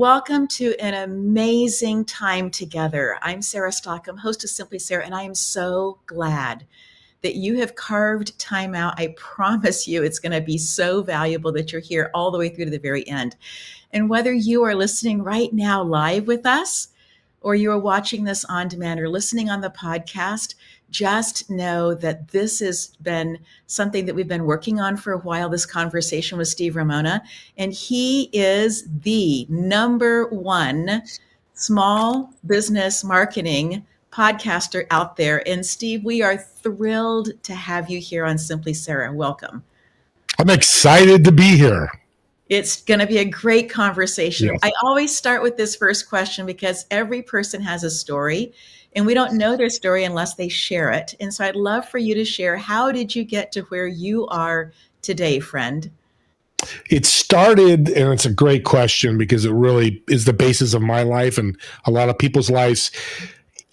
Welcome to an amazing time together. I'm Sarah Stockham, host of Simply Sarah, and I am so glad that you have carved time out. I promise you it's going to be so valuable that you're here all the way through to the very end. And whether you are listening right now live with us, or you are watching this on demand or listening on the podcast, just know that this has been something that we've been working on for a while, this conversation with Steve Ramona. And he is the #1 small business marketing podcaster out there. And Steve, we are thrilled to have you here on Simply Sarah. Welcome. I'm excited to be here. It's going to be a great conversation. Yes. I always start with this first question because every person has a story and we don't know their story unless they share it. And so I'd love for you to share, how did you get to where you are today, friend? It started, and it's a great question because it really is the basis of my life and a lot of people's lives.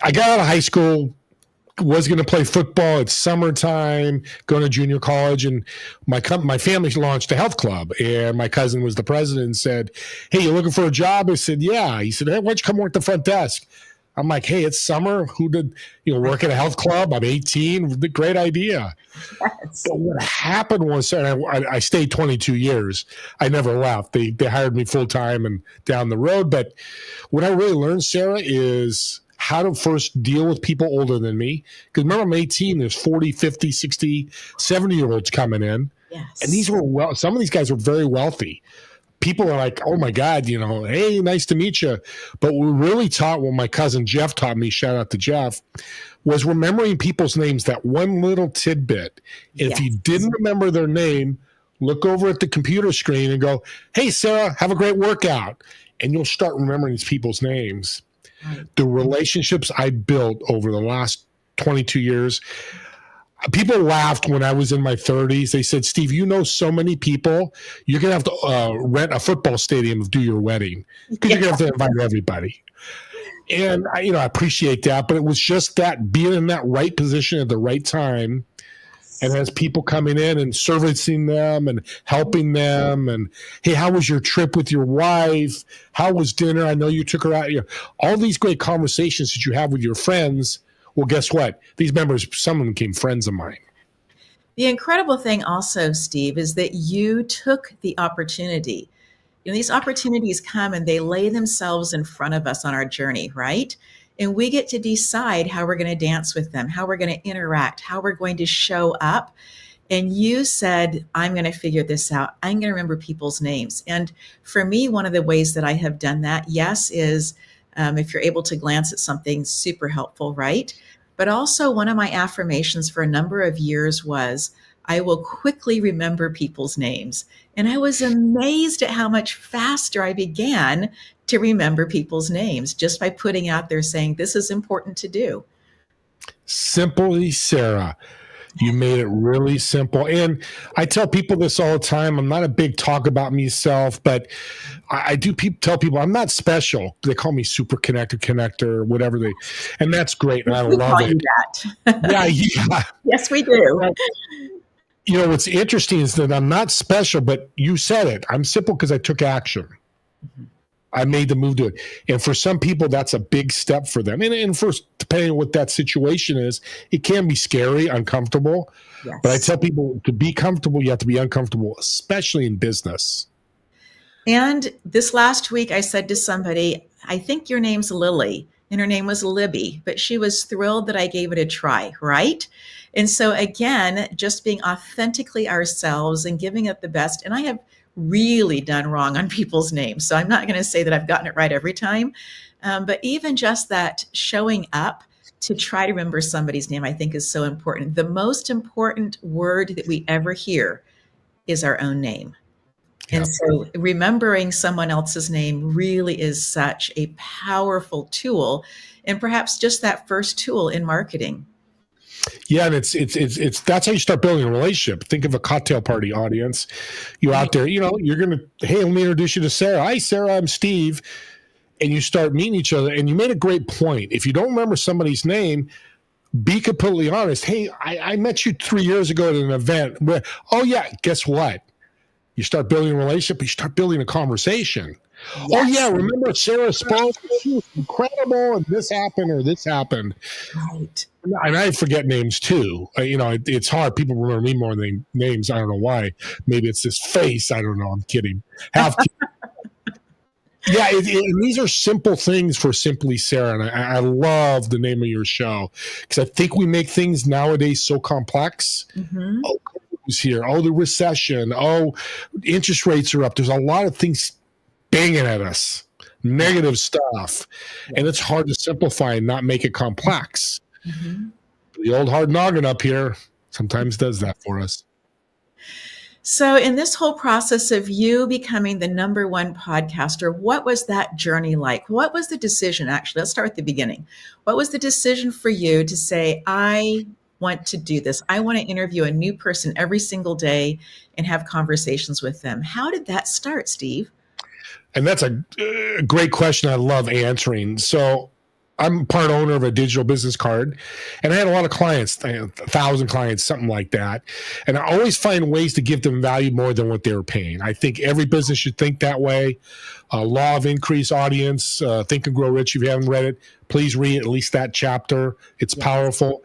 I got out of high school, was going to play football. It's summertime, going to junior college, and my family launched a health club, and my cousin was the president and said, "Hey, you looking for a job?" I said, "Yeah." He said, "Hey, why don't you come work the front desk?" I'm like, "Hey, it's summer. Who did work at a health club? I'm 18. Great idea." Yes. But what happened was, I stayed 22 years. I never left. They hired me full time and down the road. But what I really learned, Sarah, is how to first deal with people older than me. Because remember, I'm 18, there's 40, 50, 60, 70-year-olds coming in. Yes. And these were some of these guys were very wealthy. People are like, "Oh my God, hey, nice to meet you." But what we really taught, what my cousin Jeff taught me, shout out to Jeff, was remembering people's names, that one little tidbit. And If you didn't remember their name, look over at the computer screen and go, "Hey, Sarah, have a great workout." And you'll start remembering these people's names. The relationships I built over the last 22 years, people laughed when I was in my 30s. They said, "Steve, you know so many people, you're going to have to rent a football stadium to do your wedding because you're going to have to invite everybody." And I appreciate that, but it was just that being in that right position at the right time. And as people coming in and servicing them and helping them, and, "Hey, how was your trip with your wife? How was dinner? I know you took her out." All these great conversations that you have with your friends. Well, guess what? These members, some of them became friends of mine. The incredible thing also, Steve, is that you took the opportunity. These opportunities come and they lay themselves in front of us on our journey, right? And we get to decide how we're going to dance with them, how we're going to interact, how we're going to show up. And you said, "I'm going to figure this out. I'm going to remember people's names." And for me, one of the ways that I have done that, yes, is if you're able to glance at something, super helpful, right? But also one of my affirmations for a number of years was, I will quickly remember people's names. And I was amazed at how much faster I began to remember people's names just by putting out there saying, this is important to do. Simply Sarah. You made it really simple. And I tell people this all the time. I'm not a big talk about myself, but I do tell people I'm not special. They call me super connected connector, whatever and that's great. And I love it. Yeah. Yes, we do. What's interesting is that I'm not special, but you said it. I'm simple because I took action. Mm-hmm. I made the move to it. And for some people, that's a big step for them. And first, depending on what that situation is, it can be scary, uncomfortable. Yes. But I tell people, to be comfortable, you have to be uncomfortable, especially in business. And this last week, I said to somebody, "I think your name's Lily." And her name was Libby, but she was thrilled that I gave it a try, right? And so again, just being authentically ourselves and giving it the best. And I have really done wrong on people's names. So I'm not going to say that I've gotten it right every time. But even just that showing up to try to remember somebody's name, I think is so important. The most important word that we ever hear is our own name. Yep. And so remembering someone else's name really is such a powerful tool, and perhaps just that first tool in marketing. Yeah, and it's that's how you start building a relationship. Think of a cocktail party audience. You're out there, you're gonna, "Hey, let me introduce you to Sarah. Hi, Sarah, I'm Steve." And you start meeting each other. And you made a great point. If you don't remember somebody's name, be completely honest. "Hey, I met you 3 years ago at an event." "Oh yeah, guess what?" You start building a relationship. You start building a conversation. Oh yeah, Yes. remember Sarah spoke? She was incredible, and this happened or this happened. Right. And I forget names too. It's hard. People remember me more than names. I don't know why. Maybe it's this face. I don't know. I'm kidding. Yeah, and these are simple things for Simply Sarah, and I love the name of your show because I think we make things nowadays so complex. Mm-hmm. Oh, who's here? Oh, the recession. Oh, interest rates are up. There's a lot of things banging at us, negative stuff, and it's hard to simplify and not make it complex. Mm-hmm. The old hard noggin up here sometimes does that for us. So, in this whole process of you becoming the number one podcaster, what was that journey like? What was the decision? Actually, let's start at the beginning. What was the decision for you to say, I want to do this? I want to interview a new person every single day and have conversations with them. How did that start, Steve? And that's a great question I love answering. So, I'm part owner of a digital business card, and I had a lot of clients, 1,000 clients, something like that. And I always find ways to give them value more than what they were paying. I think every business should think that way. Law of Increase Audience, Think and Grow Rich. If you haven't read it, please read at least that chapter. It's powerful.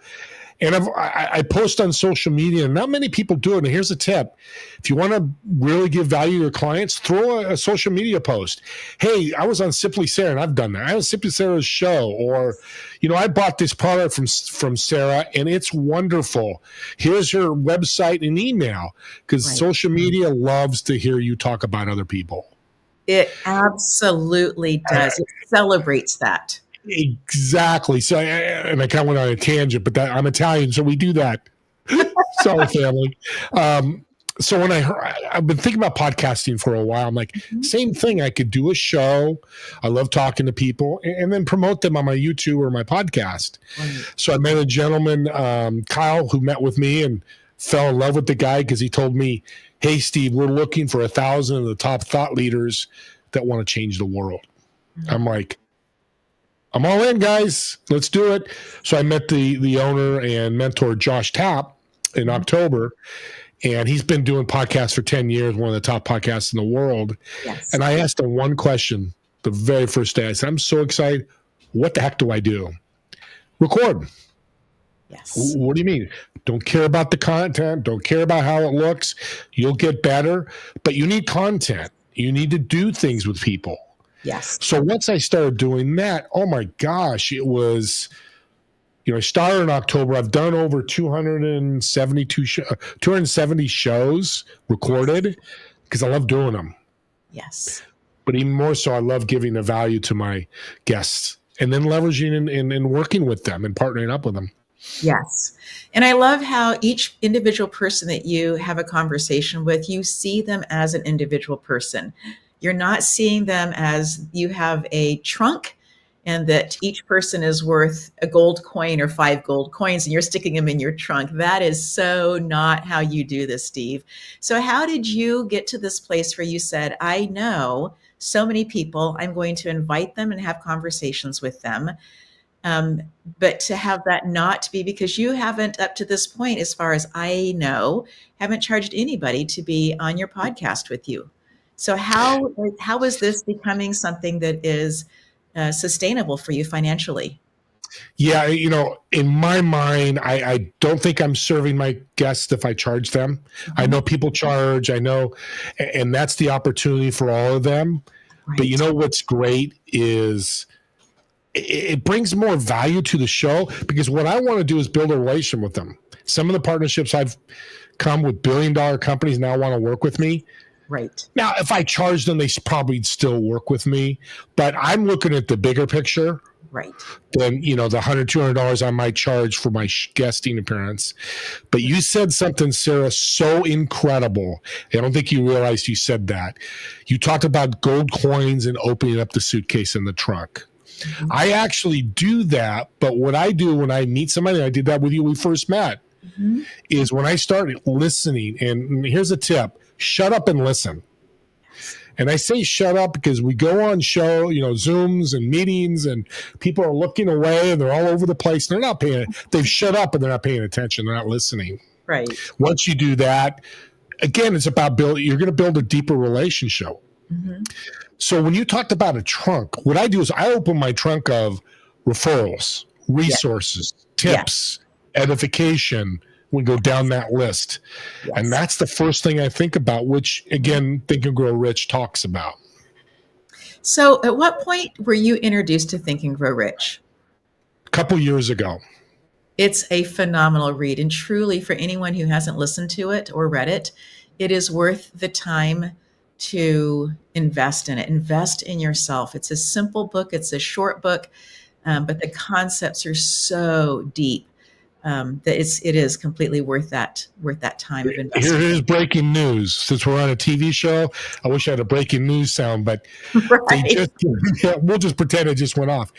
And I post on social media, and not many people do it. And here's a tip. If you want to really give value to your clients, throw a social media post. Hey, I was on Simply Sarah, and I've done that. I was Simply Sarah's show. Or, I bought this product from Sarah, and it's wonderful. Here's her website and email. Because social media loves to hear you talk about other people. It absolutely does. It celebrates that. Exactly. So, and I kind of went on a tangent, but I'm Italian, so we do that. Sorry, family. So when I've been thinking about podcasting for a while, I'm like, same thing. I could do a show. I love talking to people and then promote them on my YouTube or my podcast. Right. So I met a gentleman, Kyle, who met with me and fell in love with the guy because he told me, hey, Steve, we're looking for 1,000 of the top thought leaders that want to change the world. Mm-hmm. I'm like, I'm all in, guys. Let's do it. So I met the owner and mentor, Josh Tapp, in October, and he's been doing podcasts for 10 years, one of the top podcasts in the world. Yes. And I asked him one question the very first day. I said, I'm so excited. What the heck do I do? Record. Yes. What do you mean? Don't care about the content. Don't care about how it looks. You'll get better, but you need content. You need to do things with people. Yes. So once I started doing that, oh my gosh, it was, I started in October. I've done over 270 shows recorded because I love doing them. Yes. But even more so, I love giving the value to my guests and then leveraging and working with them and partnering up with them. Yes. And I love how each individual person that you have a conversation with, you see them as an individual person. You're not seeing them as you have a trunk and that each person is worth a gold coin or 5 gold coins and you're sticking them in your trunk. That is so not how you do this, Steve. So how did you get to this place where you said, I know so many people, I'm going to invite them and have conversations with them. But to have that not be, because you haven't up to this point, as far as I know, haven't charged anybody to be on your podcast with you. So how is this becoming something that is sustainable for you financially? Yeah, in my mind, I don't think I'm serving my guests if I charge them. Mm-hmm. I know people charge, I know, and that's the opportunity for all of them. Right. But what's great is it brings more value to the show because what I want to do is build a relation with them. Some of the partnerships I've come with billion-dollar companies now want to work with me. Right. Now, if I charge them, they probably still work with me. But I'm looking at the bigger picture. Right. Than, the $100, $200 I might charge for my guesting appearance. But you said something, Sarah, so incredible. I don't think you realized you said that. You talked about gold coins and opening up the suitcase in the trunk. Mm-hmm. I actually do that. But what I do when I meet somebody, I did that with you when we first met, mm-hmm. is when I start listening, and here's a tip. Shut up and listen. And I say shut up because we go on show, Zooms and meetings and people are looking away and they're all over the place. They're not they've shut up and they're not paying attention. They're not listening. Right. Once you do that, again, it's about you're going to build a deeper relationship. Mm-hmm. So when you talked about a trunk, what I do is I open my trunk of referrals, Yes. resources, Yes. tips, edification. We go down that list. Yes. And that's the first thing I think about, which again, Think and Grow Rich talks about. So at what point were you introduced to Think and Grow Rich? A couple years ago. It's a phenomenal read. And truly, for anyone who hasn't listened to it or read it, it is worth the time to invest in it. Invest in yourself. It's a simple book. It's a short book, but the concepts are so deep that it is completely worth that time of investment. Here is breaking news. Since we're on a TV show, I wish I had a breaking news sound, but Right. we'll just pretend it just went off.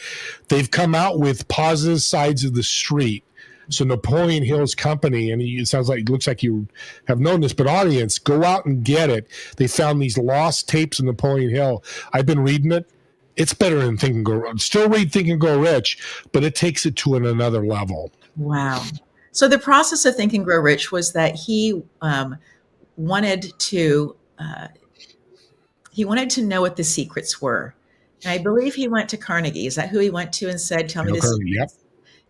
They've come out with Positive Sides of the Street. So Napoleon Hill's company, and it looks like you have known this, but audience, go out and get it. They found these lost tapes of Napoleon Hill. I've been reading it. It's better than Think and Grow. Still read Think and Grow Rich, but it takes it to another level. Wow. So the process of Think and Grow Rich was that he wanted to know what the secrets were. And I believe he went to Carnegie. Is that who he went to and said, "Tell me this"? Yep.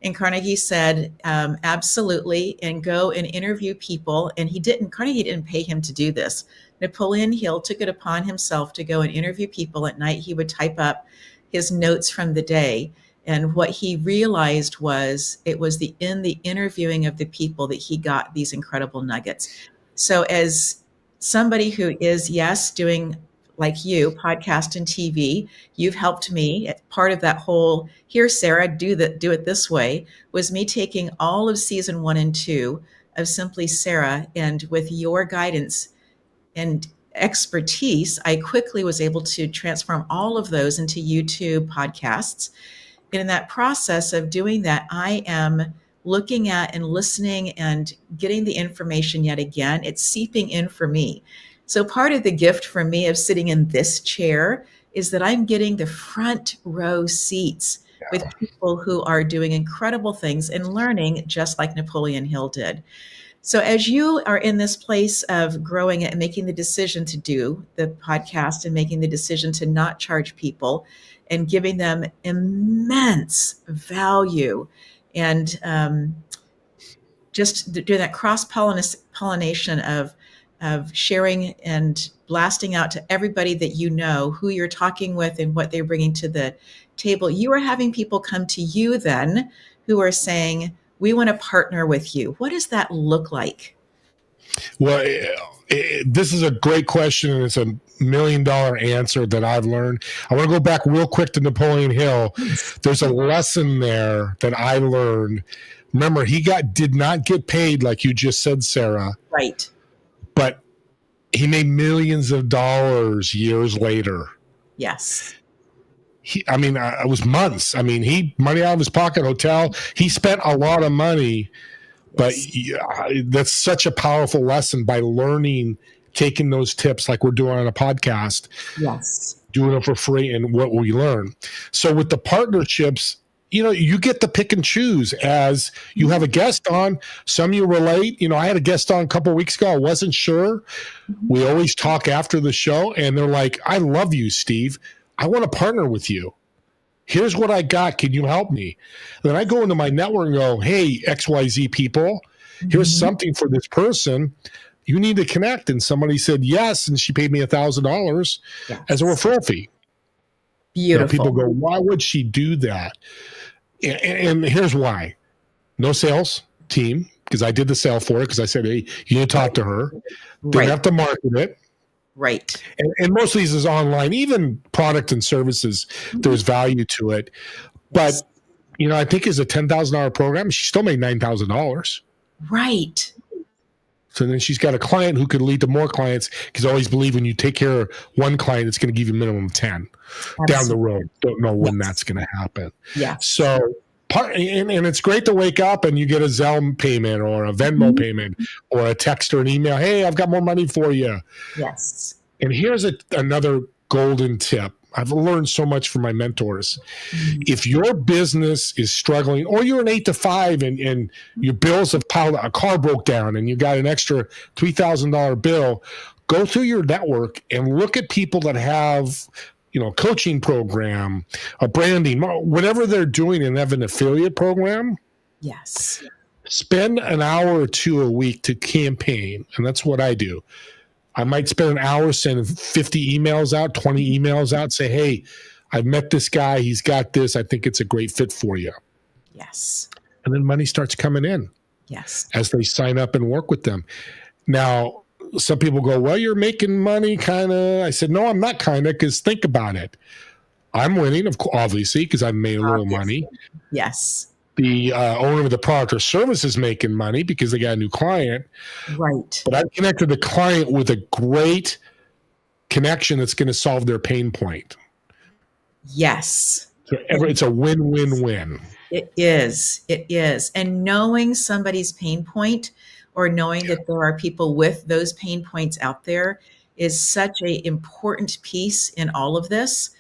And Carnegie said, absolutely, and go and interview people. And Carnegie didn't pay him to do this. Napoleon Hill took it upon himself to go and interview people. At night, he would type up his notes from the day. And what he realized was it was in the interviewing of the people that he got these incredible nuggets. So as somebody who is, yes, doing, like you, podcast and TV, you've helped me. Part of that whole, here, Sarah, do it this way, was me taking all of season 1 and 2 of Simply Sarah, and with your guidance and expertise, I quickly was able to transform all of those into YouTube podcasts. And in that process of doing that, I am looking at and listening and getting the information yet again. It's seeping in for me. So part of the gift for me of sitting in this chair is that I'm getting the front row seats with people who are doing incredible things and learning just like Napoleon Hill did. So as you are in this place of growing it and making the decision to do the podcast and making the decision to not charge people and giving them immense value and just doing that cross-pollination of sharing and blasting out to everybody that you know, who you're talking with and what they're bringing to the table. You are having people come to you then who are saying, we want to partner with you. What does that look like? Well, this is a great question, and it's $1 million answer that I've learned. I want to go back real quick to Napoleon Hill. There's a lesson there that I learned. Remember, he did not get paid like you just said, Sarah. Right. But he made millions of dollars years later. Yes. It was months. Money out of his pocket, hotel. He spent a lot of money, but that's such a powerful lesson by learning, taking those tips like we're doing on a podcast. Yes. Doing it for free and what we learn. So with the partnerships, you get to pick and choose as you have a guest on. Some you relate. I had a guest on a couple of weeks ago. I wasn't sure. We always talk after the show, and they're like, I love you, Steve. I want to partner with you. Here's what I got. Can you help me? And then I go into my network and go, hey, XYZ people, here's something for this person. You need to connect. And somebody said yes, and she paid me $1,000 as a referral fee. Beautiful. People go, why would she do that? And here's why. No sales team, because I did the sale for it, because I said, hey, you need to talk to her. Didn't have to market it. Right. And most of these is online, even product and services, there's value to it. But, I think it's a $10,000 program. She still made $9,000. Right. So then she's got a client who could lead to more clients, because I always believe when you take care of one client, it's going to give you minimum 10 down the road. Don't know when that's going to happen. Yeah. So and it's great to wake up and you get a Zelle payment or a Venmo payment or a text or an email. Hey, I've got more money for you. Yes. And here's another golden tip. I've learned so much from my mentors. If your business is struggling, or you're an 8 to 5 and your bills have piled up, a car broke down and you got an extra $3,000 bill, go through your network and look at people that have coaching program, a branding, whatever they're doing and have an affiliate program, Yes. spend an hour or two a week to campaign. And that's what I do. I might spend an hour sending 50 emails out, 20 emails out, say, hey, I've met this guy. He's got this. I think it's a great fit for you. Yes. And then money starts coming in. Yes. As they sign up and work with them. Now, some people go, well, you're making money, kind of. I said, no, I'm not kind of, because think about it. I'm winning, obviously, because I've made a little money. Yes. The owner of the product or service is making money because they got a new client. Right. But I've connected the client with a great connection that's going to solve their pain point. Yes. So it's a win-win-win. It is. It is. And knowing somebody's pain point, or knowing that there are people with those pain points out there, is such an important piece in all of this.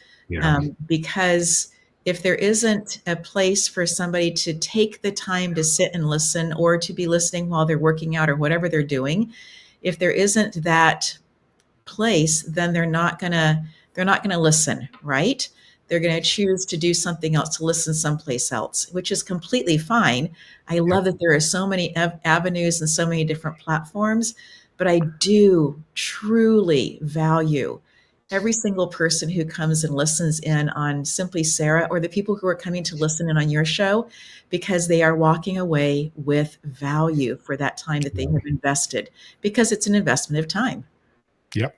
Because if there isn't a place for somebody to take the time to sit and listen, or to be listening while they're working out or whatever they're doing, if there isn't that place, then they're not gonna listen, right? They're going to choose to do something else, to listen someplace else, which is completely fine. I love that there are so many avenues and so many different platforms, but I do truly value every single person who comes and listens in on Simply Sarah, or the people who are coming to listen in on your show, because they are walking away with value for that time that they have invested, because it's an investment of time. Yep.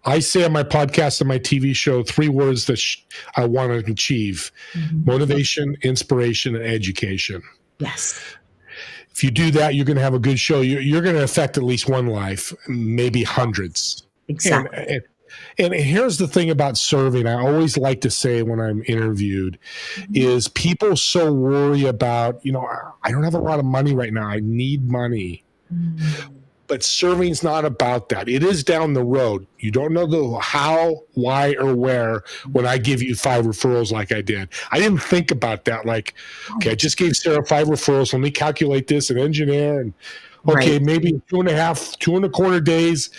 I say on my podcast and my TV show 3 words that I want to achieve: motivation, inspiration, and education. Yes. If you do that, you're going to have a good show. You're going to affect at least one life, maybe hundreds. Exactly. And here's the thing about serving. I always like to say when I'm interviewed is people so worry about, I don't have a lot of money right now. I need money. But serving is not about that. It is down the road. You don't know the how, why, or where when I give you 5 referrals like I did. I didn't think about that. Like, okay, I just gave Sarah 5 referrals. Let me calculate this and engineer. And okay, maybe 2.5, 2.25 days.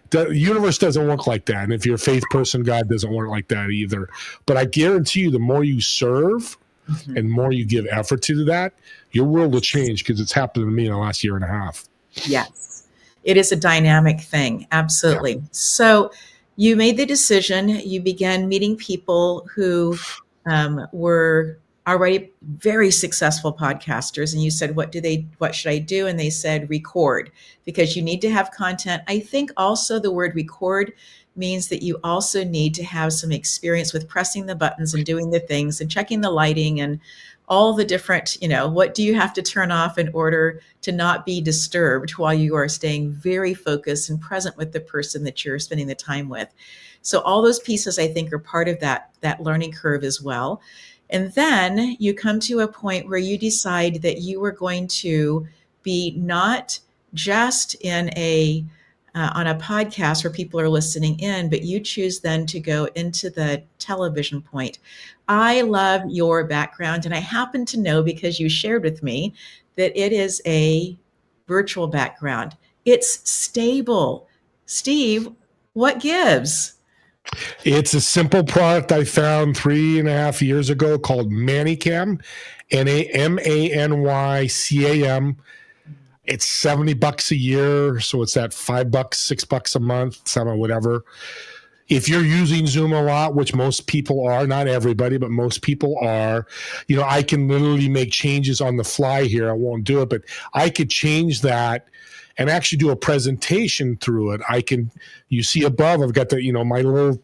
The universe doesn't work like that. And if you're a faith person, God doesn't work like that either. But I guarantee you, the more you serve and more you give effort to that, your world will change, because it's happened to me in the last 1.5 years. Yes. It is a dynamic thing. Absolutely. Yeah. So you made the decision, you began meeting people who were already very successful podcasters. And you said, what should I do? And they said, record, because you need to have content. I think also the word record means that you also need to have some experience with pressing the buttons and doing the things and checking the lighting and all the different, what do you have to turn off in order to not be disturbed while you are staying very focused and present with the person that you're spending the time with. So all those pieces, I think, are part of that learning curve as well. And then you come to a point where you decide that you are going to be not just in on a podcast where people are listening in, but you choose then to go into the television point. I love your background, and I happen to know, because you shared with me, that it is a virtual background. It's stable. Steve, what gives? It's a simple product I found 3.5 years ago called Manicam, Manycam. It's $70 a year, so it's at $5, $6 a month, some whatever. If you're using Zoom a lot, which most people are, not everybody, but most people are, I can literally make changes on the fly here. I won't do it, but I could change that and actually do a presentation through it. You see above, I've got the, my little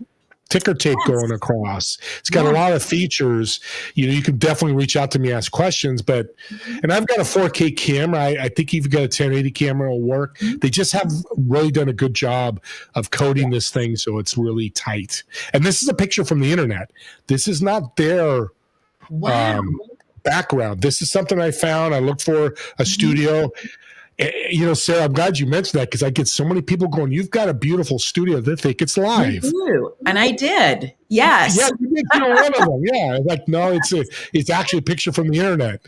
ticker tape going across. It's got a lot of features. You can definitely reach out to me, ask questions, and I've got a 4K camera. I think you've got a 1080 camera will work. They just have really done a good job of coding this thing so it's really tight. And this is a picture from the internet. This is not their background. This is something I found. I looked for a studio. Sarah, I'm glad you mentioned that, because I get so many people going, you've got a beautiful studio. They think it's live. I do. And I did. Yes. Yeah, you did one of them. Yeah. Like, no, it's actually a picture from the internet.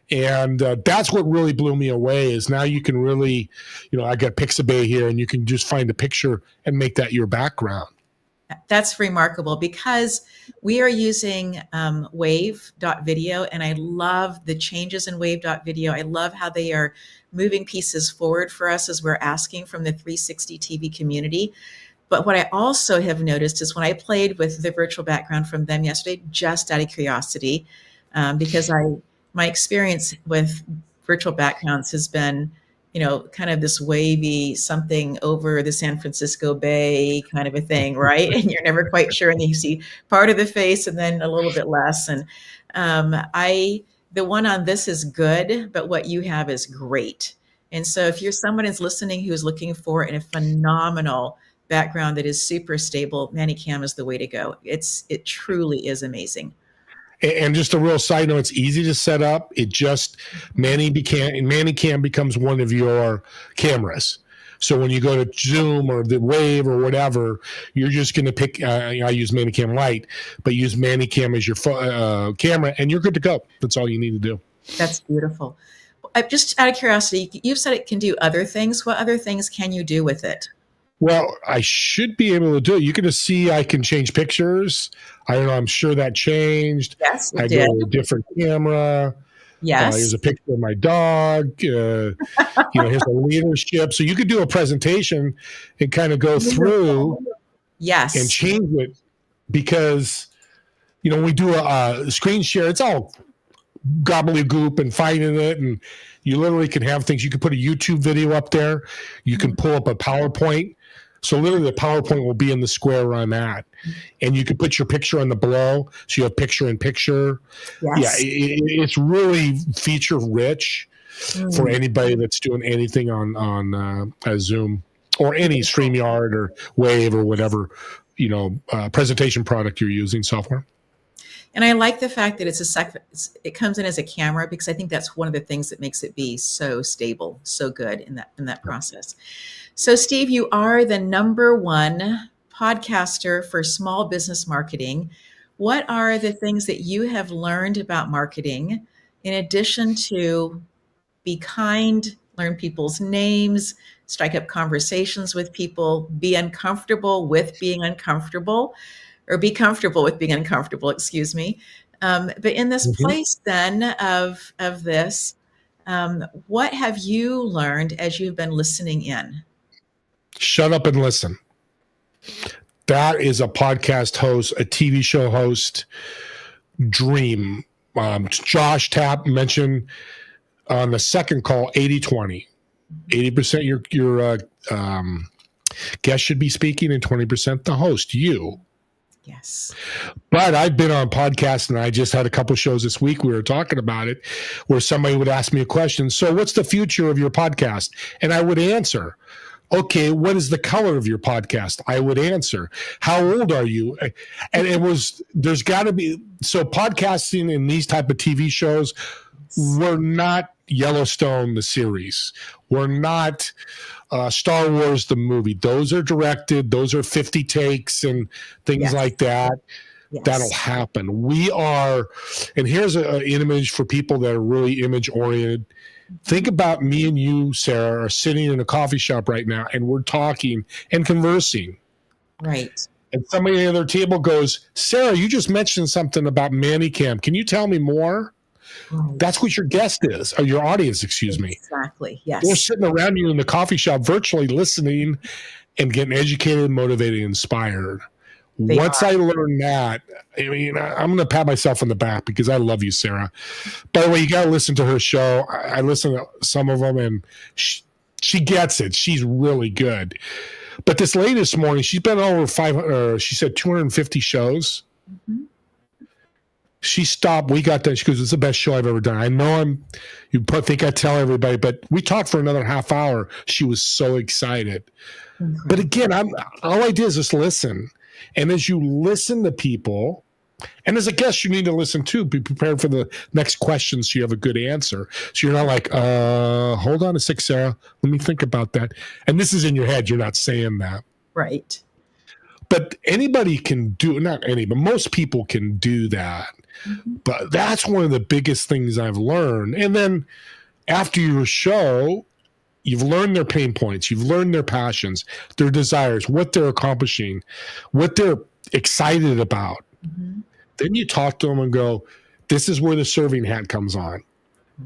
And that's what really blew me away, is now you can really, I got Pixabay here, and you can just find a picture and make that your background. That's remarkable because we are using wave.video, and I love the changes in wave.video. I love how they are moving pieces forward for us as we're asking from the 360 TV community. But what I also have noticed is when I played with the virtual background from them yesterday, just out of curiosity, because my experience with virtual backgrounds has been, kind of this wavy something over the San Francisco Bay kind of a thing, right? And you're never quite sure, and then you see part of the face and then a little bit less. And I the one on this is good, but what you have is great. And so if you're someone who's listening who's looking for a phenomenal background that is super stable, Manicam is the way to go. It truly is amazing. And just a real side note, it's easy to set up. It just Manicam becomes one of your cameras. So when you go to Zoom or the Wave or whatever, you're just going to pick. I use Manicam Lite, but use Manicam as your camera, and you're good to go. That's all you need to do. That's beautiful. Just out of curiosity, you've said it can do other things. What other things can you do with it? Well, I should be able to do it. You can just see I can change pictures. I don't know. I'm sure that changed. Yes, it I did. go to a different camera. Yes. Here's a picture of my dog. Here's a leadership. So you could do a presentation and kind of go through yes, and change it because, we do a screen share. It's all gobbledygook and finding it. And you literally can have things. You can put a YouTube video up there. You can pull up a PowerPoint. So literally the PowerPoint will be in the square where I'm at. And you can put your picture on the below. So you have picture in picture. Yes. Yeah, it's really feature rich for anybody that's doing anything on Zoom or any StreamYard or Wave or whatever, presentation product you're using software. And I like the fact that it comes in as a camera, because I think that's one of the things that makes it be so stable, so good in that process. So Steve, you are the #1 podcaster for small business marketing. What are the things that you have learned about marketing in addition to be kind, learn people's names, strike up conversations with people, be uncomfortable with being uncomfortable, or be comfortable with being uncomfortable, excuse me. But in this place then of this, what have you learned as you've been listening in? Shut up and listen. That is a podcast host, a TV show host dream. Josh Tapp mentioned on the second call, 80-20. 80% your guest should be speaking and 20% the host, you. Yes. But I've been on podcasts, and I just had a couple shows this week. We were talking about it, where somebody would ask me a question. So what's the future of your podcast? And I would answer, okay, what is the color of your podcast? I would answer, how old are you? And there's got to be, so podcasting in these type of TV shows, we're not Yellowstone, the series. We're not Star Wars, the movie. Those are directed. Those are 50 takes and things like that. Yes. That'll happen. We are, and here's an image for people that are really image oriented. Think about me and you, Sarah, are sitting in a coffee shop right now, and we're talking and conversing. Right. And somebody at the other table goes, Sarah, you just mentioned something about Manicam. Can you tell me more? Right. That's what your guest is, or your audience, excuse me. Exactly, yes. We're sitting around you in the coffee shop virtually listening and getting educated, motivated, inspired. Once I learned that, I mean, I'm going to pat myself on the back because I love you, Sarah. By the way, you got to listen to her show. I listen to some of them, and she gets it. She's really good. But this latest morning, she's been over 500, she said 250 shows. Mm-hmm. She stopped. We got done. She goes, "It's the best show I've ever done." I know you think I tell everybody, but we talked for another half hour. She was so excited. Mm-hmm. But again, all I did is just listen. And as you listen to people, and as a guest, you need to listen too. Be prepared for the next question so you have a good answer. So you're not like, hold on a sec, Sarah. Let me think about that. And this is in your head. You're not saying that. Right. But anybody can do, not any, but most people can do that. Mm-hmm. But that's one of the biggest things I've learned. And then after your show, You've learned their pain points. You've learned their passions, their desires, what they're accomplishing, what they're excited about. Mm-hmm. Then you talk to them and go, this is where the serving hat comes on.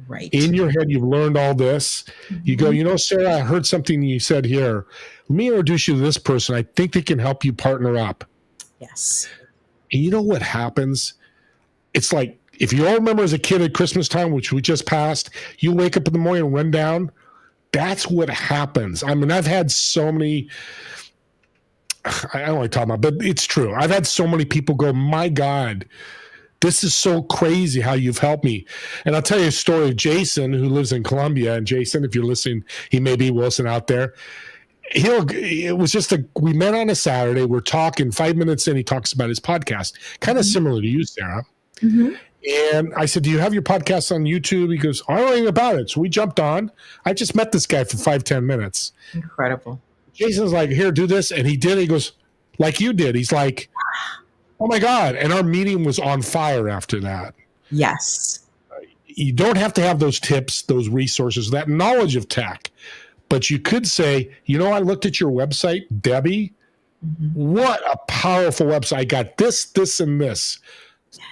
Right. In your head, you've learned all this. You go, Mm-hmm. Sarah, I heard something you said here. Let me introduce you to this person. I think they can help you partner up. Yes. And you know what happens? It's like, if you all remember as a kid at Christmas time, which we just passed, you wake up in the morning and run down. That's what happens. I mean, I've had so many, I don't want to talk about, but it's true. I've had so many people go, my God, this is so crazy how you've helped me. And I'll tell you a story of Jason, who lives in Colombia. And Jason, if you're listening, he may be Wilson out there. It was just we met on a Saturday. We're talking 5 minutes in. He talks about his podcast, kind of similar to you, Sarah. Mm-hmm. And I said, do you have your podcast on YouTube? He goes, I don't know anything about it. So we jumped on. I just met this guy for 5-10 minutes. Incredible. Jason's like, here, do this. And he did. He goes, like you did. He's like, oh my God. And our meeting was on fire after that. Yes. You don't have to have those tips, those resources, that knowledge of tech. But you could say, I looked at your website, Debbie. Mm-hmm. What a powerful website. I got this, this, and this.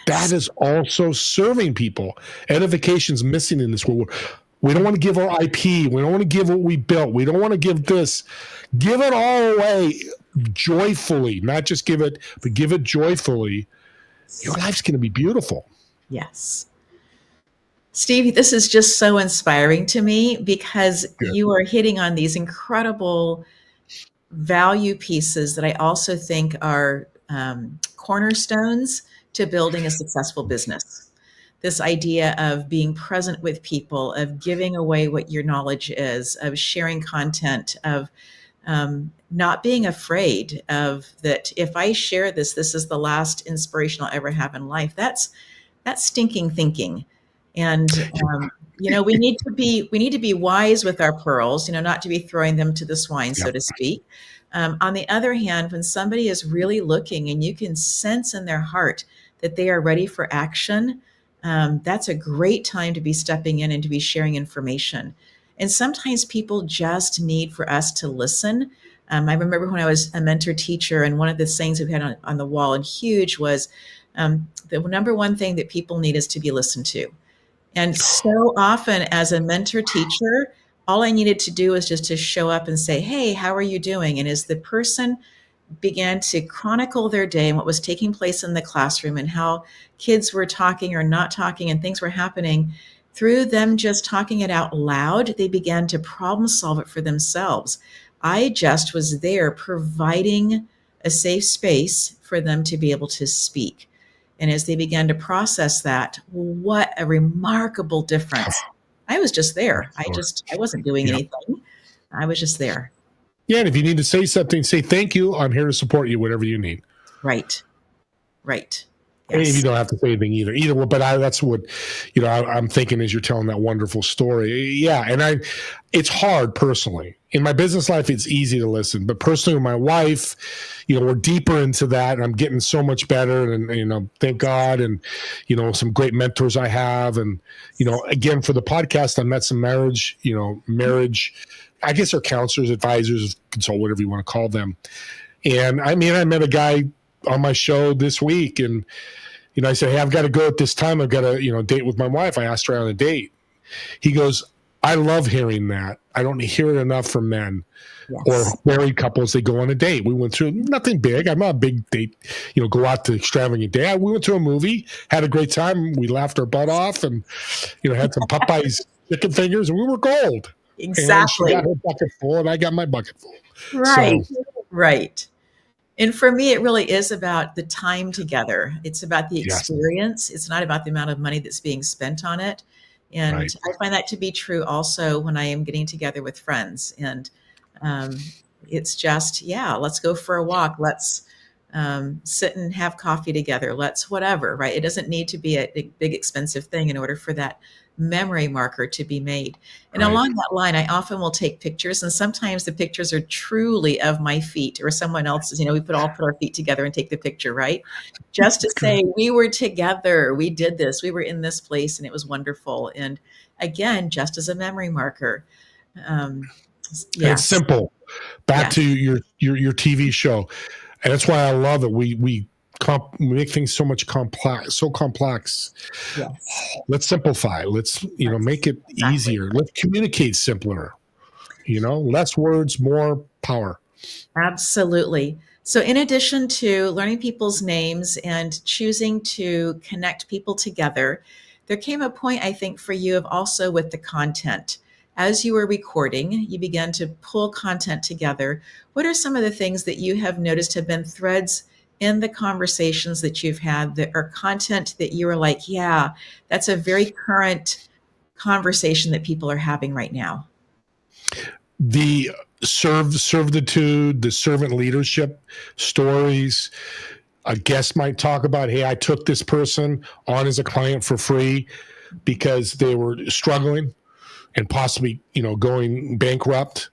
That is also serving people. Edification's missing in this world. We don't want to give our IP. We don't want to give what we built. We don't want to give this. Give it all away joyfully. Not just give it, but give it joyfully. Your life's going to be beautiful. Yes. Steve, this is just so inspiring to me because you are hitting on these incredible value pieces that I also think are cornerstones to building a successful business. This idea of being present with people, of giving away what your knowledge is, of sharing content, of not being afraid of that. If I share this, this is the last inspiration I'll ever have in life. That's stinking thinking. And we need to be wise with our pearls, not to be throwing them to the swine, so to speak. On the other hand, when somebody is really looking and you can sense in their heart that they are ready for action, that's a great time to be stepping in and to be sharing information. And sometimes people just need for us to listen. I remember when I was a mentor teacher, and one of the things we had on the wall and huge was the number one thing that people need is to be listened to. And so often as a mentor teacher, all I needed to do was just to show up and say, hey, how are you doing? And as the person began to chronicle their day and what was taking place in the classroom and how kids were talking or not talking and things were happening, through them just talking it out loud, they began to problem solve it for themselves. I just was there providing a safe space for them to be able to speak. And as they began to process that, what a remarkable difference. I was just there. I wasn't doing anything. I was just there. Yeah, and if you need to say something, say thank you. I'm here to support you, whatever you need. Right. Yes. And you don't have to say anything either. But that's what, I'm thinking as you're telling that wonderful story. Yeah, and it's hard personally. In my business life, it's easy to listen. But personally with my wife, we're deeper into that. And I'm getting so much better. And, thank God. And, some great mentors I have. And, again, for the podcast, I met some marriage, I guess they're counselors, advisors, consult, whatever you want to call them. And I met a guy on my show this week, and I said, hey, I've got to go at this time. I've got to date with my wife. I asked her on a date. He goes, I love hearing that. I don't hear it enough from men. Yes. Or married couples. They go on a date. We went through nothing big. I'm not a big date, go out to extravagant day. We went to a movie, had a great time. We laughed our butt off, and had some Popeyes chicken fingers, and we were gold. Exactly. And she got her bucket full, and I got my bucket full. Right. So, right. And for me, it really is about the time together. It's about the experience. Yes. It's not about the amount of money that's being spent on it. And right. I find that to be true also when I am getting together with friends. And it's just, let's go for a walk. Let's sit and have coffee together. Let's whatever, right? It doesn't need to be a big expensive thing in order for that memory marker to be made. And right. Along that line, I often will take pictures, and sometimes the pictures are truly of my feet or someone else's. We put our feet together and take the picture, right? Just to say we were together, we did this, we were in this place, and it was wonderful. And again, just as a memory marker. Um, And it's yes, simple. Back yes, to your TV show, and that's why I love it. We make things so much complex, so complex. yes, Let's simplify. Let's make yes, it exactly. easier. Let's communicate simpler. Less words, more power. Absolutely. So, in addition to learning people's names and choosing to connect people together, there came a point, I think, for you of also with the content. As you were recording, you began to pull content together. What are some of the things that you have noticed have been threads in the conversations that you've had that are content that you were like, yeah, that's a very current conversation that people are having right now? The servitude, the servant leadership stories. A guest might talk about, hey, I took this person on as a client for free because they were struggling and possibly, going bankrupt.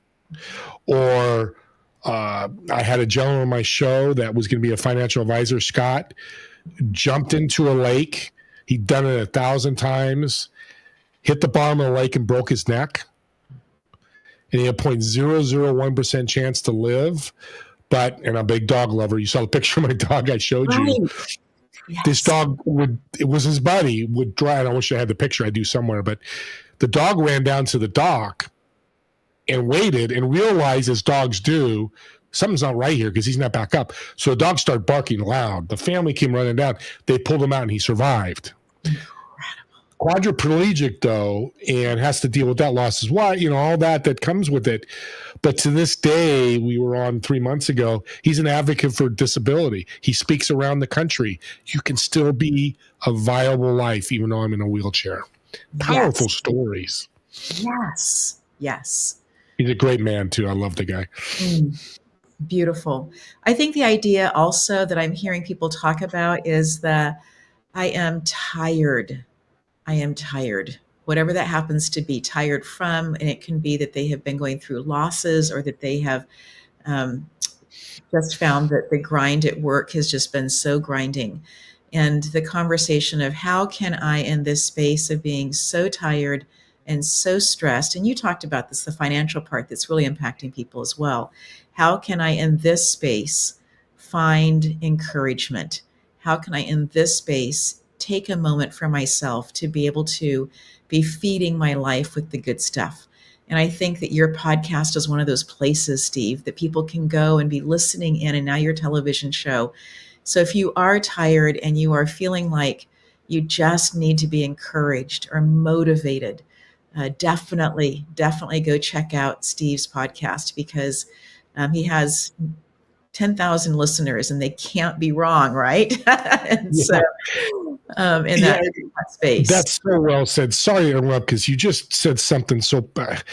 Or I had a gentleman on my show that was going to be a financial advisor, Scott, jumped into a lake. He'd done it 1,000 times, hit the bottom of the lake and broke his neck. And he had 0.001% chance to live. And I'm a big dog lover. You saw the picture of my dog I showed you. Right. This Yes. dog it was his buddy, would drive. I wish I had the picture. I do somewhere. But the dog ran down to the dock and waited and realized, as dogs do, something's not right here because he's not back up. So the dog started barking loud. The family came running down. They pulled him out and he survived. Quadriplegic, though, and has to deal with that loss as well, all that comes with it. But to this day, we were on 3 months ago, he's an advocate for disability. He speaks around the country. You can still be a viable life, even though I'm in a wheelchair. Yes. Powerful stories. Yes. Yes. He's a great man, too. I love the guy. Beautiful. I think the idea also that I'm hearing people talk about is the I am tired. I am tired. Whatever that happens to be tired from, and it can be that they have been going through losses or that they have um, just found that the grind at work has just been so grinding. And the conversation of how can I, in this space of being so tired and so stressed, and you talked about this, the financial part that's really impacting people as well. How can I, in this space, find encouragement? How can I, in this space, take a moment for myself to be able to be feeding my life with the good stuff? And I think that your podcast is one of those places, Steve, that people can go and be listening in, and now your television show. So if you are tired and you are feeling like you just need to be encouraged or motivated, definitely go check out Steve's podcast because he has 10,000 listeners and they can't be wrong, right? And Yeah. so in Yeah, that space. that's so well said. Sorry to interrupt because you just said something so bad.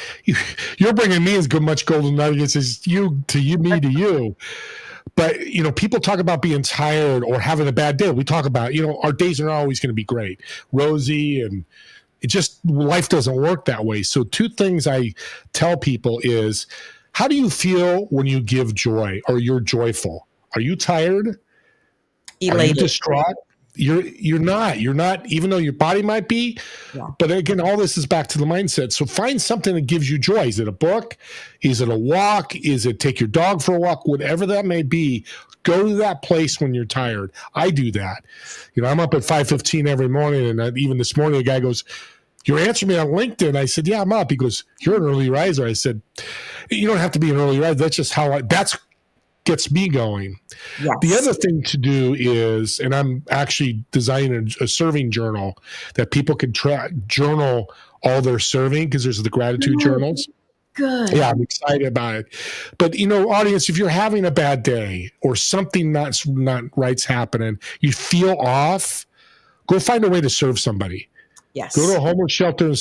You're bringing me as much golden nuggets as you to you, me to you. But, people talk about being tired or having a bad day. We talk about, our days are not always going to be great, rosy, and it just, life doesn't work that way. So 2 things I tell people is, how do you feel when you give joy or you're joyful? Are you tired? Are you Elated. distraught? You're not. You're not, even though your body might be. Yeah. But again, all this is back to the mindset. So find something that gives you joy. Is it a book? Is it a walk? Is it take your dog for a walk? Whatever that may be, go to that place when you're tired. I do that. I'm up at 5:15 every morning, and even this morning, a guy goes, "You're answering me on LinkedIn." I said, "Yeah, I'm up." He goes, "You're an early riser." I said, "You don't have to be an early riser. That's just that's gets me going." Yes. The other thing to do is, and I'm actually designing a serving journal that people can journal all their serving, because there's the gratitude journals. Good. Yeah, I'm excited about it. But, audience, if you're having a bad day or something not right's happening, you feel off, go find a way to serve somebody. Yes. Go to a homeless shelter,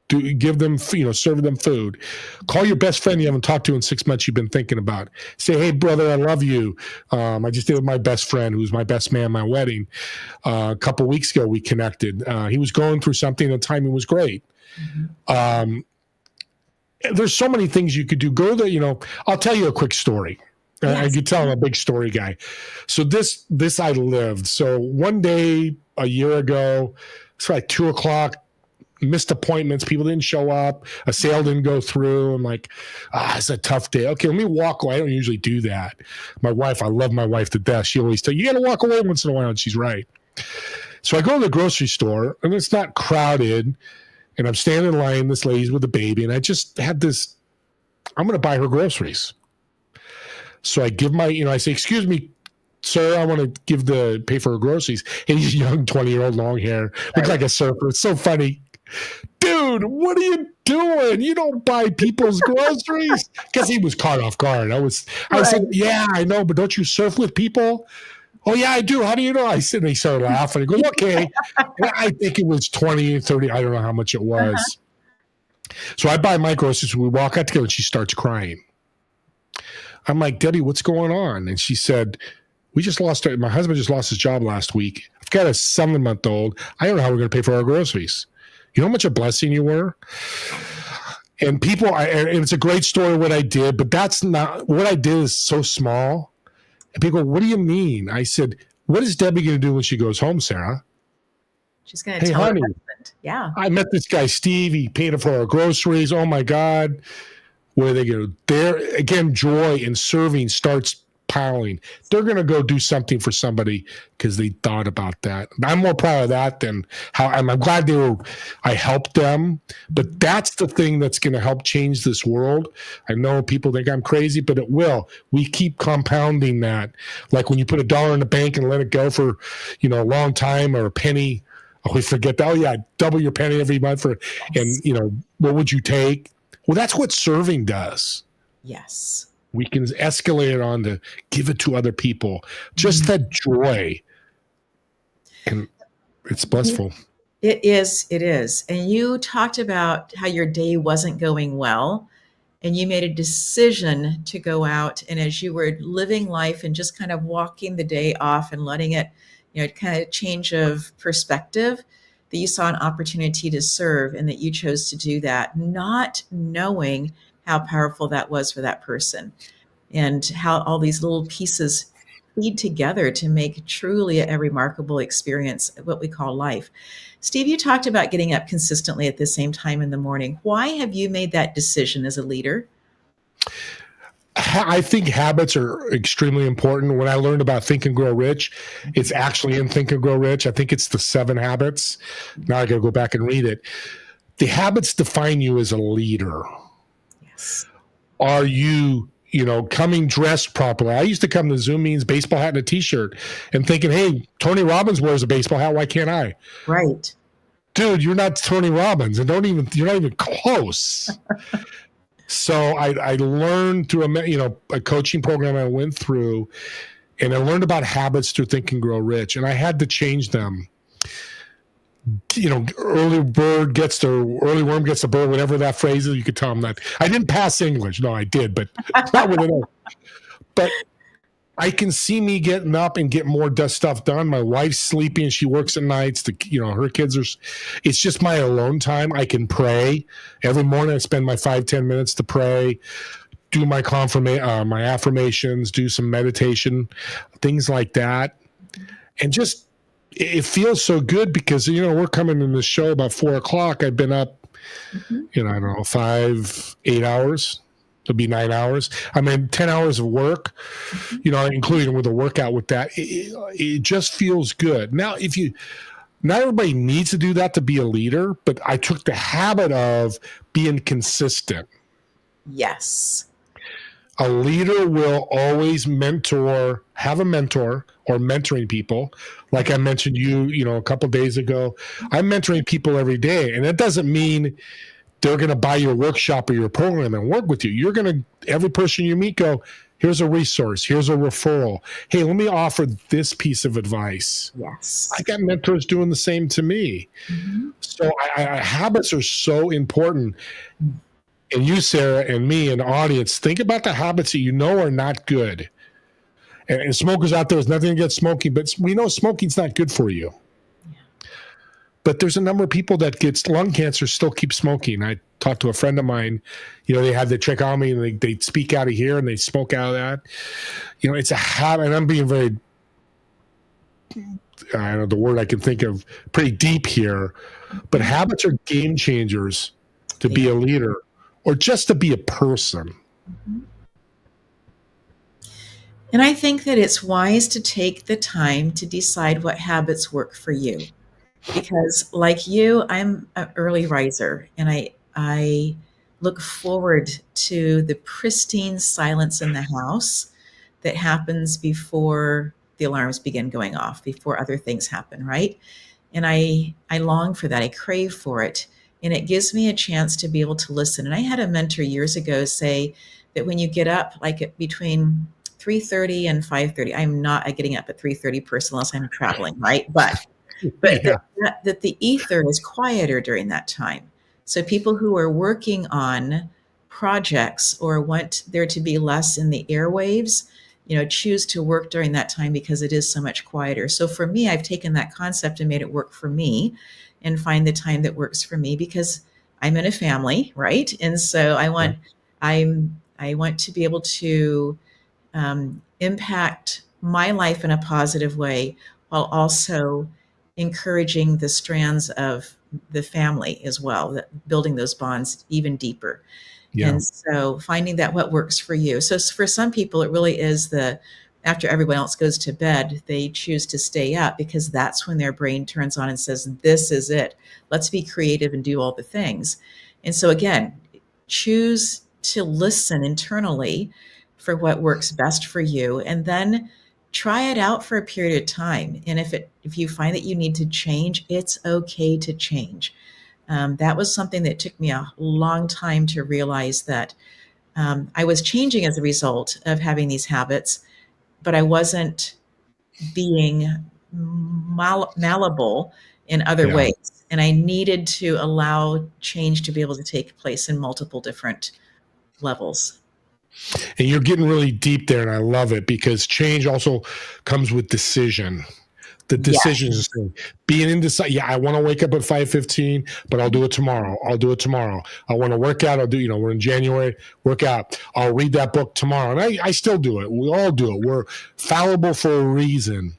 give them, serve them food. Call your best friend you haven't talked to in 6 months you've been thinking about. Say, "Hey, brother, I love you. I just did with my best friend, who's my best man, my wedding. A couple of weeks ago, we connected. He was going through something. The timing was great." Mm-hmm. There's so many things you could do. Go there, I'll tell you a quick story. Yes. I could tell I'm a big story guy. So this I lived. So one day a year ago, it's like 2:00. missed appointments. People didn't show up. A sale didn't go through. I'm like, it's a tough day. Okay, let me walk away. I don't usually do that. My wife, I love my wife to death. She always tells you got to walk away once in a while, and she's right. So I go to the grocery store, and it's not crowded, and I'm standing in line. This lady's with a baby, and I just had this, I'm going to buy her groceries. So I give I say, excuse me, sir, I want to pay for her groceries. And he's young, 20-year-old, long hair, looked like a surfer. It's so funny. Dude, what are you doing? You don't buy people's groceries. Because he was caught off guard. I said, yeah, I know, but don't you surf with people? Oh, yeah, I do. How do you know? I said, and he started laughing. He goes, okay. I think it was 20, 30. I don't know how much it was. So I buy my groceries. We walk out together, and she starts crying. I'm like, Debbie, what's going on? And she said, my husband just lost his job last week. I've got a 7-month-old. I don't know how we're going to pay for our groceries. You know how much a blessing you were? And and it's a great story what I did, but that's not, what I did is so small. And people go, what do you mean? I said, what is Debbie going to do when she goes home, Sarah? She's going to tell her husband. Yeah. I met this guy, Steve. He paid for our groceries. Oh, my God. Where they go there again, joy in serving starts piling. They're going to go do something for somebody because they thought about that. I'm more proud of that than how I'm glad I helped them, but that's the thing that's going to help change this world. I know people think I'm crazy, but it will. We keep compounding that. Like when you put $1 in the bank and let it go for, a long time, or a penny. Oh, we forget that. Oh yeah. Double your penny every month and what would you take? Well, that's what serving does. Yes. We can escalate it on to give it to other people. Just that joy. And it's blissful. It is. It is. And you talked about how your day wasn't going well, and you made a decision to go out. And as you were living life and just kind of walking the day off and letting it, kind of change of perspective, that you saw an opportunity to serve and that you chose to do that, not knowing how powerful that was for that person and how all these little pieces feed together to make truly a remarkable experience, what we call life. Steve, you talked about getting up consistently at the same time in the morning. Why have you made that decision as a leader? I think habits are extremely important. When I learned about Think and Grow Rich, it's actually in Think and Grow Rich. I think it's the 7 habits. Now I got to go back and read it. The habits define you as a leader. Yes. Are you, coming dressed properly? I used to come to Zoom meetings, baseball hat and a T-shirt, and thinking, hey, Tony Robbins wears a baseball hat. Why can't I? Right. Dude, you're not Tony Robbins, and you're not even close. So I learned through a coaching program I went through, and I learned about habits through Think and Grow Rich, and I had to change them. Early worm gets the bird, whatever that phrase is. You could tell them that. I didn't pass English. No, I did, but not with it. But I can see me getting up and get more stuff done. My wife's sleeping. She works at nights. Her kids it's just my alone time. I can pray. Every morning I spend my 5-10 minutes to pray, do my my affirmations, do some meditation, things like that. And just, it feels so good because, we're coming in this show about 4:00. I've been up, I don't know, 5-8 hours. It'll be 9 hours. 10 hours of work, including with a workout with that. It just feels good. Now, not everybody needs to do that to be a leader, but I took the habit of being consistent. Yes. A leader will always have a mentor or mentoring people. Like I mentioned a couple of days ago, I'm mentoring people every day. And that doesn't mean they're going to buy your workshop or your program and work with you. You're going to, every person you meet, go, here's a resource, here's a referral. Hey, let me offer this piece of advice. Yes. I got mentors doing the same to me. Mm-hmm. So habits are so important. And you, Sarah, and me, and the audience, think about the habits that are not good. And smokers out there, there's nothing against smoking, but we know smoking's not good for you. But there's a number of people that gets lung cancer still keep smoking. I talked to a friend of mine, they had the tracheotomy and they speak out of here and they smoke out of that. It's a habit, and I'm being very I don't know the word I can think of, pretty deep here, but habits are game changers to be a leader or just to be a person. And I think that it's wise to take the time to decide what habits work for you. Because like you, I'm an early riser and I look forward to the pristine silence in the house that happens before the alarms begin going off, before other things happen, right? And I long for that. I crave for it. And it gives me a chance to be able to listen. And I had a mentor years ago say that when you get up like at between 3:30 and 5:30, I'm not a getting up at 3:30 person unless I'm traveling, right? But Yeah. that the ether is quieter during that time. So people who are working on projects or want there to be less in the airwaves, choose to work during that time because it is so much quieter. So for me, I've taken that concept and made it work for me and find the time that works for me because I'm in a family, right? And so I want to be able to impact my life in a positive way while also encouraging the strands of the family as well, that building those bonds even deeper. Yeah. And so finding that what works for you. So for some people, it really is after everyone else goes to bed, they choose to stay up because that's when their brain turns on and says, this is it. Let's be creative and do all the things. And so again, choose to listen internally for what works best for you and then try it out for a period of time. And if you find that you need to change, it's okay to change. That was something that took me a long time to realize that I was changing as a result of having these habits, but I wasn't being malleable in other Yeah. ways. And I needed to allow change to be able to take place in multiple different levels. And you're getting really deep there, and I love it because change also comes with decision. The Yes. decisions is being indecisive. Yeah, I want to wake up at 5:15, but I'll do it tomorrow. I'll do it tomorrow. I want to work out. I'll do, we're in January, work out. I'll read that book tomorrow. And I still do it. We all do it. We're fallible for a reason.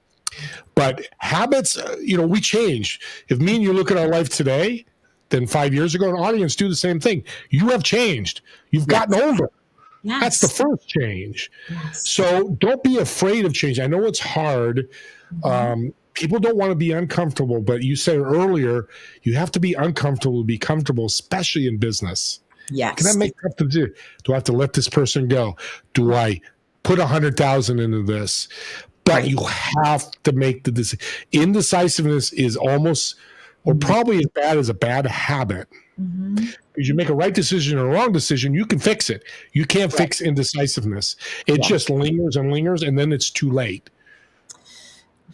But habits, we change. If me and you look at our life today, then 5 years ago, an audience do the same thing. You have changed. You've gotten older. Yes. That's the first change. Yes. So don't be afraid of change. I know it's hard. People don't want to be uncomfortable, but you said earlier, you have to be uncomfortable to be comfortable, especially in business. Yes. Can I make tough to do? Do I have to let this person go? Do I put 100,000 into this? But you have to make the decision. Indecisiveness is almost, or probably as bad as a bad habit. Because you make a right decision or a wrong decision, you can fix it. You can't fix indecisiveness. It just lingers and lingers, and then it's too late.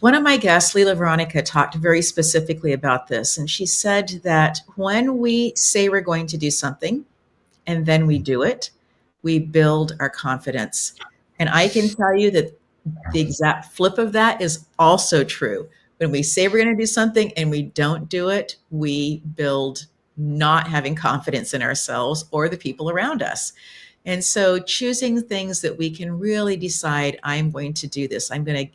One of my guests, Leela Veronica, talked very specifically about this. And she said that when we say we're going to do something and then we do it, we build our confidence. And I can tell you that the exact flip of that is also true. When we say we're going to do something and we don't do it, we build not having confidence in ourselves or the people around us. And so choosing things that we can really decide, I'm going to do this. I'm going to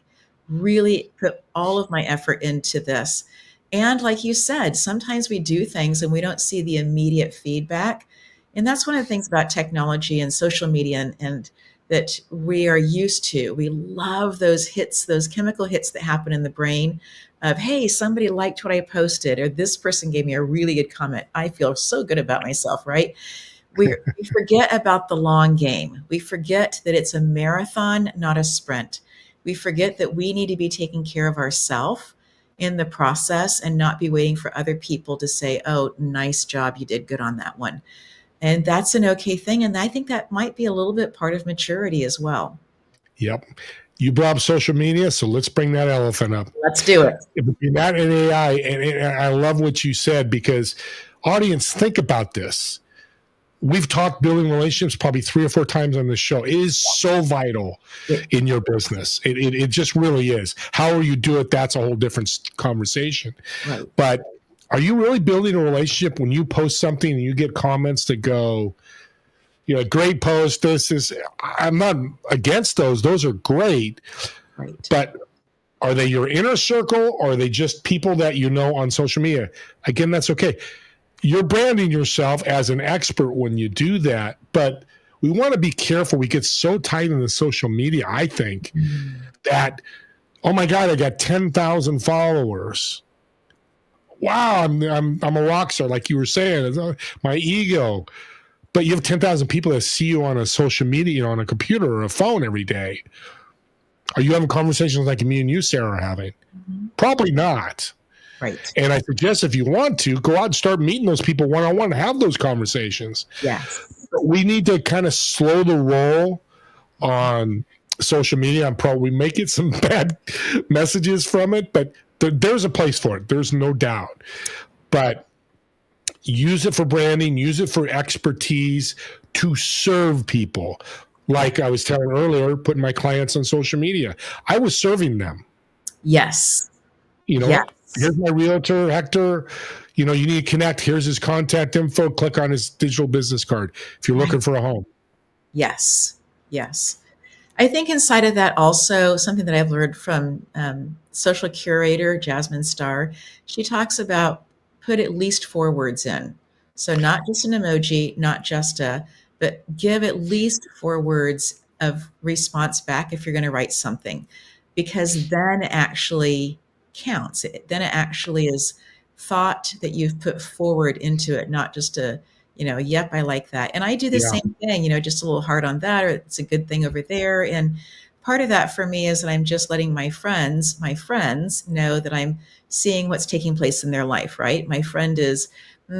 really put all of my effort into this. And like you said, sometimes we do things and we don't see the immediate feedback. And that's one of the things about technology and social media and that we are used to. We love those hits, those chemical hits that happen in the brain of, hey, somebody liked what I posted, or this person gave me a really good comment. I feel so good about myself, right? We forget about the long game. We forget that it's a marathon, not a sprint. We forget that we need to be taking care of ourselves in the process and not be waiting for other people to say, oh, nice job, you did good on that one. And that's an okay thing. And I think that might be a little bit part of maturity as well. Yep. You brought up social media, so let's bring that elephant up. Let's do it. Between that and AI, and I love what you said because audience, think about this. We've talked building relationships probably 3 or 4 times on this show. It is so vital in your business. It just really is. However you do it, that's a whole different conversation. Right. But are you really building a relationship when you post something and you get comments that go, great post, this is, I'm not against those. Those are great. Right. But Are they your inner circle, or are they just people that you know on social media? Again, that's okay. You're branding yourself as an expert when you do that, but we want to be careful. We get so tight in the social media, I think, that, oh my God, I got 10,000 followers. Wow, I'm a rock star, like you were saying. My ego. But you have 10,000 people that see you on a social media, on a computer or a phone every day. Are you having conversations like me and you, Sarah, are having? Probably not. Right. And I suggest if you want to, go out and start meeting those people one-on-one, have those conversations. Yes. We need to kind of slow the roll on social media. I'm probably making some bad messages from it, but there's a place for it. There's no doubt. But use it for branding, use it for expertise to serve people. Like I was telling earlier, putting my clients on social media. I was serving them. Yes. Yes. Here's my realtor, Hector. You need to connect. Here's his contact info. Click on his digital business card if you're looking for a home. Yes. Yes. I think inside of that also, something that I've learned from social curator Jasmine Starr, she talks about put at least 4 words in. So not just an emoji, not just but give at least 4 words of response back if you're going to write something, because then it actually counts. Then it actually is thought that you've put forward into it, not just yep, I like that. And I do the same thing, just a little hard on that, or it's a good thing over there. And part of that for me is that I'm just letting my friends know that I'm seeing what's taking place in their life, right? My friend is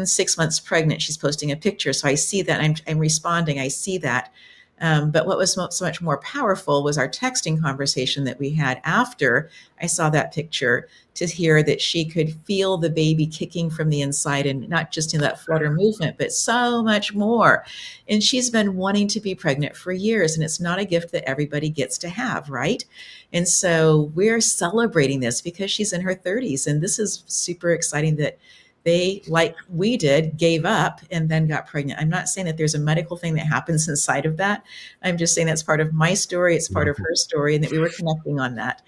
6 months pregnant. She's posting a picture. So I see that, I'm responding. I see that. But what was so much more powerful was our texting conversation that we had after I saw that picture, to hear that she could feel the baby kicking from the inside, and not just in that flutter movement, but so much more. And she's been wanting to be pregnant for years, and it's not a gift that everybody gets to have, right? And so we're celebrating this because she's in her 30s, and this is super exciting that they, like we did, gave up and then got pregnant. I'm not saying that there's a medical thing that happens inside of that. I'm just saying that's part of my story. It's part of her story, and that we were connecting on that.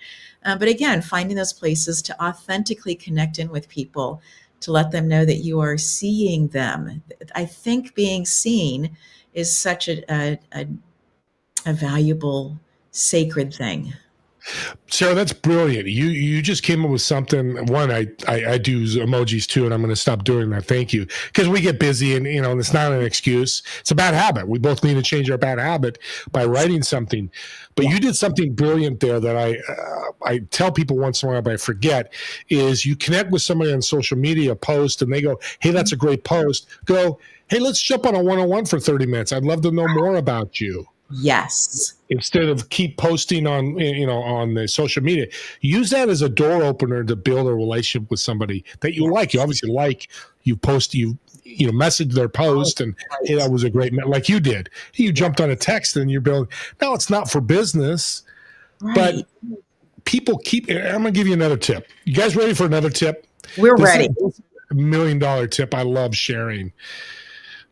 But again, finding those places to authentically connect in with people, to let them know that you are seeing them. I think being seen is such a valuable, sacred thing. Sarah, that's brilliant. You just came up with something. One, I do emojis too, and I'm going to stop doing that. Thank you, because we get busy, and it's not an excuse. It's a bad habit. We both need to change our bad habit by writing something. But you did something brilliant there that I tell people once in a while, but I forget. Is you connect with somebody on social media, post, and they go, "Hey, that's a great post." Go, "Hey, let's jump on a one-on-one for 30 minutes. I'd love to know more about you." Yes. Instead of keep posting on the social media, use that as a door opener to build a relationship with somebody that you like. You obviously like. You post, message their post, and hey, that was a great, like you did. You jumped on a text, and you're building. Now it's not for business, but people keep. I'm gonna give you another tip. You guys ready for another tip? We're ready. Is a $1 million tip. I love sharing.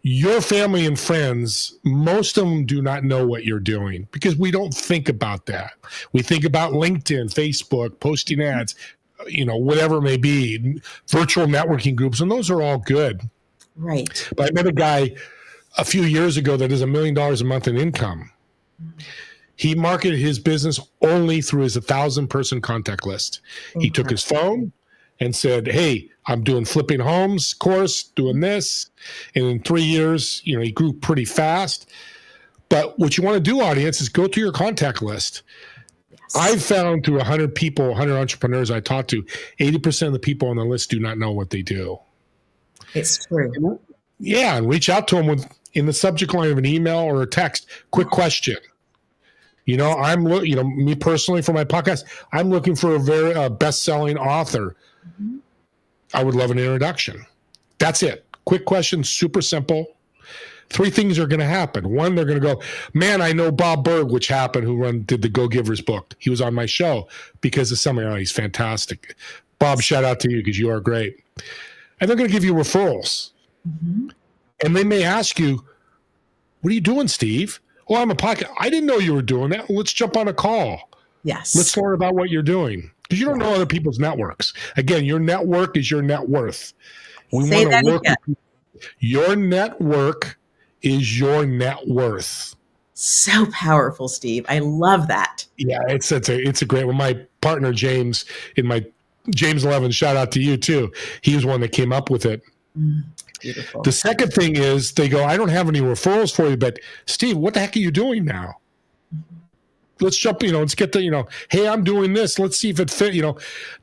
Your family and friends, most of them do not know what you're doing, because we don't think about that. We think about LinkedIn, Facebook, posting ads, whatever it may be, virtual networking groups, and those are all good. Right. But I met a guy a few years ago that does $1 million a month in income. He marketed his business only through his 1,000-person contact list. He took his phone and said, "Hey, I'm doing flipping homes course, doing this." And in 3 years, he grew pretty fast. But what you want to do, audience, is go to your contact list. Yes. I've found through 100 people, 100 entrepreneurs I talk to, 80% of the people on the list do not know what they do. It's true. Yeah, and reach out to them in the subject line of an email or a text. Quick question. Me personally, for my podcast, I'm looking for a very best-selling author. Mm-hmm. I would love an introduction. That's it. Quick question, super simple. 3 things are going to happen. 1, they're going to go, "Man, I know Bob Berg," which happened, who did the Go Givers book. He was on my show because of something. Oh, he's fantastic. Bob, shout out to you because you are great. And they're going to give you referrals. Mm-hmm. And they may ask you, "What are you doing, Steve?" "Well, I'm a podcast." "I didn't know you were doing that." "Let's jump on a call." Yes. Let's learn about what you're doing. because you don't know other people's networks. Again, your network is your net worth. We Say want to that work again. with people. Your network is your net worth. So powerful, Steve. I love that. Yeah, it's a great one. My partner James in my James 11, shout out to you too. He was one that came up with it. Beautiful. The second thing is they go, I don't have any referrals for you, but Steve, what the heck are you doing now? Let's jump, let's get the, hey, I'm doing this. Let's see if it fit,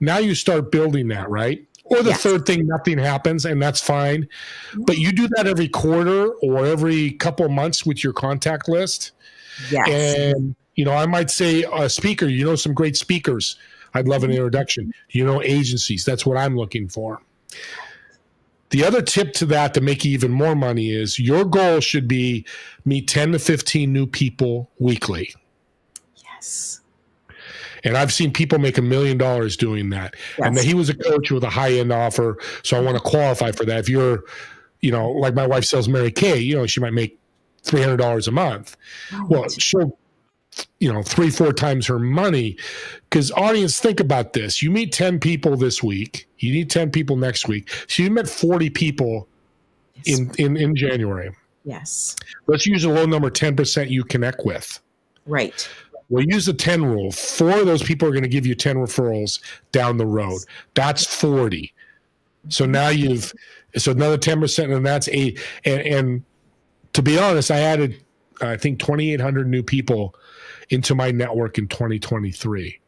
Now you start building that, right? Or the third thing, nothing happens, and that's fine. But you do that every quarter or every couple of months with your contact list. Yes. And, I might say a speaker, some great speakers. I'd love an introduction. Agencies. That's what I'm looking for. The other tip to that to make you even more money is your goal should be meet 10 to 15 new people weekly. Yes. And I've seen people make $1 million doing that. Yes. And he was a coach with a high-end offer, so I want to qualify for that. If you're, like my wife sells Mary Kay, she might make $300 a month. Right. Well, she'll, 3-4 times her money. Because audience, think about this. You meet 10 people this week. You need 10 people next week. So you met 40 people in January. Yes. Let's use a low number, 10% you connect with. Right. We'll use the 10 rule. 4 of those people are going to give you 10 referrals down the road. That's 40. So now so another 10%, and that's 8. And to be honest, I added, I think, 2,800 new people into my network in 2023.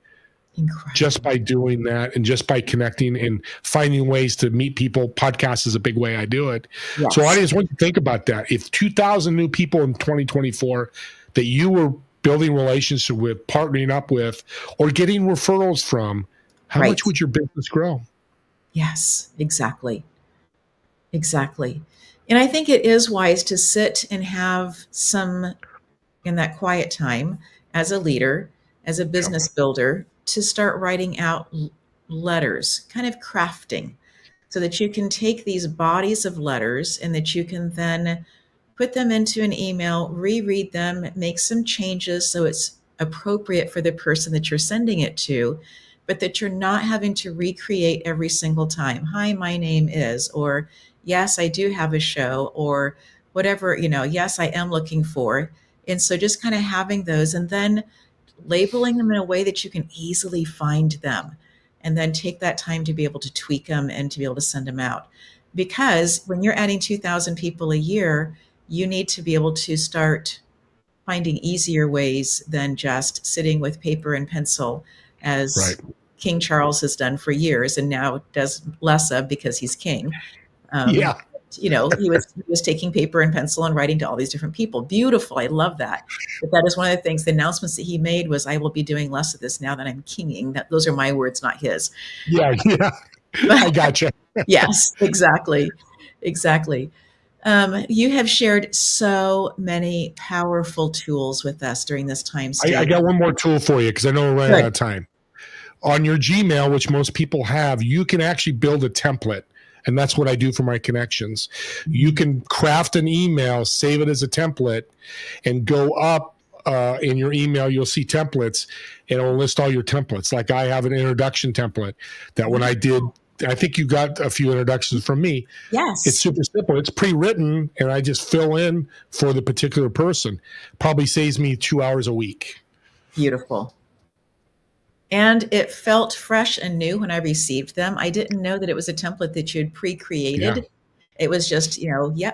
Incredible. Just by doing that and just by connecting and finding ways to meet people. Podcast is a big way I do it. Yes. So audience, want to think about that. If 2,000 new people in 2024 that you were building relationships with, partnering up with, or getting referrals from, how much would your business grow? Yes, exactly. Exactly. And I think it is wise to sit and have some, in that quiet time, as a leader, as a business builder, to start writing out letters, kind of crafting, so that you can take these bodies of letters and that you can then put them into an email, reread them, make some changes so it's appropriate for the person that you're sending it to, but that you're not having to recreate every single time. Hi, my name is, or yes, I do have a show, or whatever, yes, I am looking for. And so just kind of having those and then labeling them in a way that you can easily find them, and then take that time to be able to tweak them and to be able to send them out. Because when you're adding 2,000 people a year, you need to be able to start finding easier ways than just sitting with paper and pencil, as King Charles has done for years and now does less of because he's king. He was taking paper and pencil and writing to all these different people. Beautiful. I love that. But that is one of the things, the announcements that he made was, I will be doing less of this now that I'm kinging. Those are my words, not his. Yeah. I gotcha. Yes, exactly. You have shared so many powerful tools with us during this time, Steve. I got one more tool for you because I know we're running out of time. On your Gmail, which most people have, you can actually build a template. And that's what I do for my connections. You can craft an email, save it as a template, and go up in your email, you'll see templates, and it'll list all your templates. Like I have an introduction template that when I did, I think you got a few introductions from me. Yes. It's super simple. It's pre-written, and I just fill in for the particular person. Probably saves me 2 hours a week. Beautiful. And it felt fresh and new when I received them. I didn't know that it was a template that you had pre-created. Yeah. It was just,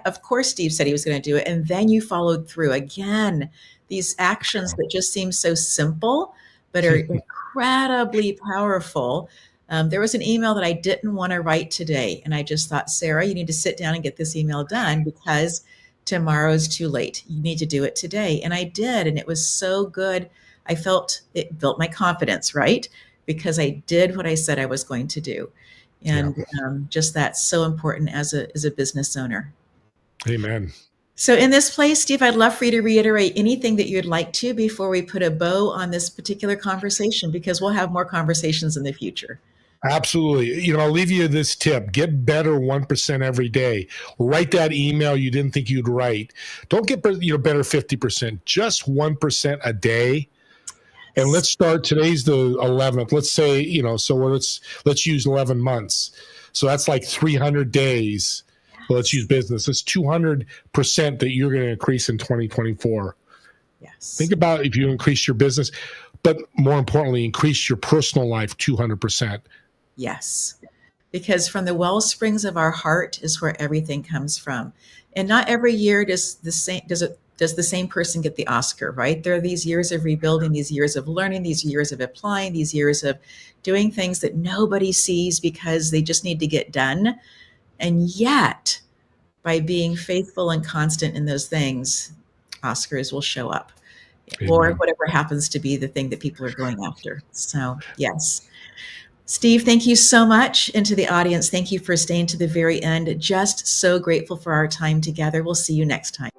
of course, Steve said he was going to do it. And then you followed through. Again, these actions that just seem so simple, but are incredibly powerful. There was an email that I didn't want to write today. And I just thought, Sarah, you need to sit down and get this email done because tomorrow's too late. You need to do it today. And I did. And it was so good. I felt it built my confidence, right? Because I did what I said I was going to do. And just that's so important as a business owner. Amen. So in this place, Steve, I'd love for you to reiterate anything that you'd like to before we put a bow on this particular conversation, because we'll have more conversations in the future. Absolutely. I'll leave you this tip. Get better 1% every day. Write that email you didn't think you'd write. Don't get better 50%. Just 1% a day. And let's start, today's the 11th. Let's say, so let's use 11 months. So that's like 300 days. Well, let's use business. It's 200% that you're going to increase in 2024. Yes. Think about if you increase your business, but more importantly, increase your personal life 200%. Yes. Because from the well springs of our heart is where everything comes from. And not every year does the same person get the Oscar, right? There are these years of rebuilding, these years of learning, these years of applying, these years of doing things that nobody sees because they just need to get done. And yet, by being faithful and constant in those things, Oscars will show up. Amen. Or whatever happens to be the thing that people are going after. So, yes. Steve, thank you so much. And to the audience, thank you for staying to the very end. Just so grateful for our time together. We'll see you next time.